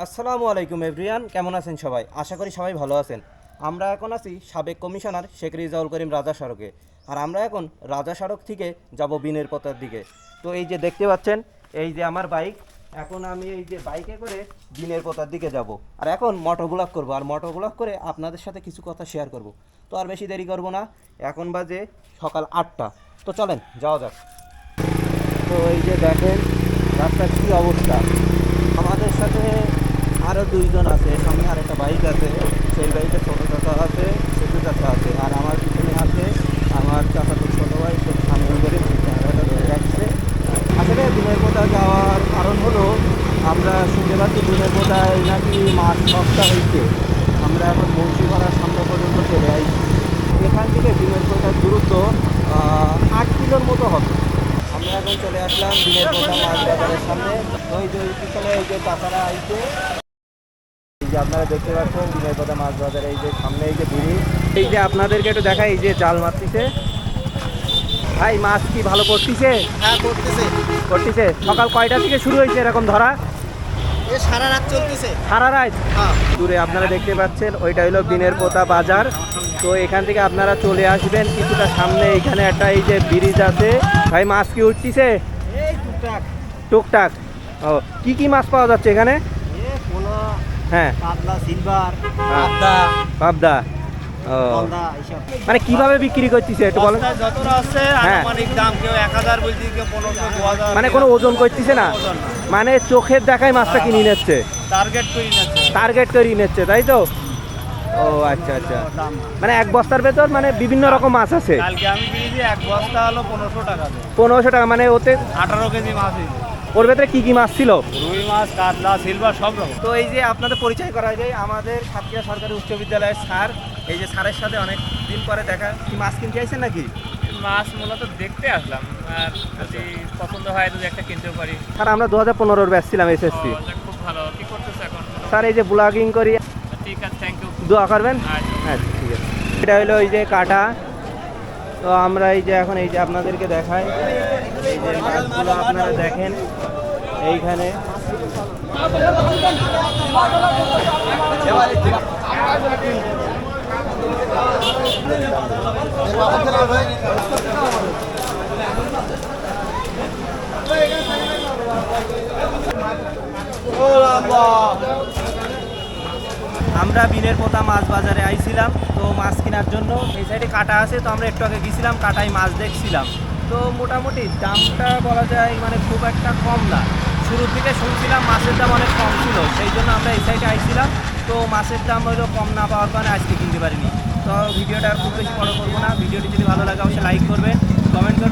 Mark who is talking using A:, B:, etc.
A: আসসালামু আলাইকুম এভরিয়ান, কেমন আছেন সবাই? আশা করি সবাই ভালো আছেন। আমরা এখন আছি সাবেক কমিশনার শেখ রিজাউল করিম রাজা সড়কে। আর আমরা এখন রাজা সড়ক থেকে যাব বিনের পতার দিকে। তো এই যে দেখতে পাচ্ছেন, এই যে আমার বাইক, এখন আমি এই যে বাইকে করে বিনের পতার দিকে যাব। আর এখন মোটো ব্লগ করবো, আর মোটো ব্লগ করে আপনাদের সাথে কিছু কথা শেয়ার করব। তো আর বেশি দেরি করব না, এখন বাজে সকাল 8টা। তো চলেন যাওয়া যাক। তো এই যে দেখেন রাস্তার কী অবস্থা। আমাদের সাথে আরও দুইজন আছে, সামনে আরেকটা বাইক আছে, সেই বাইকে ছোটো চাচা আছে, ছোটো চাচা আছে, আর আমার পিছনে আছে আমার চাচাতো ছোটো ভাই, সে সামনে করে ক্যামেরাটা ধরে রাখছে। আসলে দিনের পোতা যাওয়ার কারণ হলো, আমরা শুনতে পাচ্ছি দিনের পোতায় নাকি মাছ সস্তা হয়েছে। আমরা এখন বংশীপাড়ার সামনে পর্যন্ত চলে আসছি। এখান থেকে দিনের পোতার দূরত্ব 8 কিলোর মতো হবে। আমরা এখন চলে আসলাম দিনের পোতা মাছ বাজারের সামনে। ওই যে পিছনে এই যে চাচারা আইছে, এই যে আপনারা দেখতে পাচ্ছেন দিনের কথা মাছ বাজারে, এই যে সামনে এই যে ভিড়ি। এই যে আপনাদেরকে একটু দেখাই, এই যে জাল মারতেছে ভাই। মাছ কি ভালো করতেছে?
B: হ্যাঁ, করতেছে।
A: সকাল কয়টা থেকে শুরু হয়েছে এরকম ধরা?
B: সারা রাত চলতেছে।
A: সারা রাত?
B: হ্যাঁ।
A: দূরে আপনারা দেখতে পাচ্ছেন ওইটা হলো বিনের পোতা বাজার। তো এখান থেকে আপনারা চলে আসবেন কিছুটা সামনে, এখানে একটা এই যে ব্রিজ আছে। ভাই মাছ কি উঠতেছে?
B: এই টুকটাক
A: টুকটাক। ও, কি কি মাছ পাওয়া যাচ্ছে এখানে?
B: পোনা,
A: হ্যাঁ,
B: কাতলা, সিলভার,
A: পাবদা। ও,
B: গলদা, এইসব।
A: মানে কিভাবে বিক্রি করতেছে একটু বলেন।
B: বস্তায় যতটা আছে
A: হ্যাঁ।
B: আনুমানিক দাম, কেউ 1000 বলছি, কেউ 1500, 2000।
A: মানে কোনো ওজন করতেছে না,
B: ওজন না।
A: মানে চোখের দেখায় মাছটা কিনে নিচ্ছে,
B: টার্গেট করে নিচ্ছে।
A: টার্গেট করে নিচ্ছে, তাই তো? ও আচ্ছা আচ্ছা,
B: দাম না।
A: মানে এক বস্তার ভেতর মানে বিভিন্ন রকম মাছ আছে।
B: কালকে আমি কিনেছি, এক বস্তা হলো 1500 টাকা দিয়ে।
A: 1500 টাকা, মানে ওতে
B: 18 কেজি মাছ হয়েছে।
A: ওর ভেতরে কি কি মাছ ছিল?
B: রুই মাছ, কাতলা, সিলভার, সব রকম।
A: তো এই যে আপনাদের পরিচয় করা যায়, আমাদের সাতক্ষীরা সরকারি উচ্চ বিদ্যালয়ের স্যার। এই যে স্যারের সাথে অনেক দিন পরে দেখা। কি মাছ কিনতে আইছেন নাকি?
C: মাছ মূলত দেখতে আসলাম, আর যদি পছন্দ হয় যদি একটা কিনতেও পারি।
A: স্যার আমরা 2015-র ব্যাচ ছিলাম এসএসসি।
C: খুব ভালো। কি করতেছে এখন?
A: স্যার এই যে ব্লগিং করি,
C: ঠিক আছে, থ্যাংক ইউ।
A: দোয়া করবেন।
C: আচ্ছা।
A: হ্যাঁ ঠিক আছে। এটা হলো ওই যে কাটা। তো আমরা এই যে এখন এই যে আপনাদেরকে দেখাই, এই যে মাছগুলো আপনারা দেখেন এইখানে। আমরা বিনের পোতা মাছ বাজারে আইছিলাম তো মাছ কেনার জন্য। এই সাইডে কাটা আছে, তো আমরা একটু আগে গেছিলাম, কাটায় মাছ দেখছিলাম। তো মোটামুটি দামটা বলা যায় মানে খুব একটা কম না। শুরুর দিকে শুনছিলাম মাছের দাম অনেক কম ছিল, সেই জন্য আমরা এই সাইডে আইছিলাম। তো মাছের দাম হয়তো কম না পাওয়ার কারণে আজকে কিনতে পারিনি। তো ভিডিওটা আর খুব বেশি বড় করবো না। ভিডিওটি যদি ভালো লাগে অবশ্যই লাইক করবেন, কমেন্ট করবেন।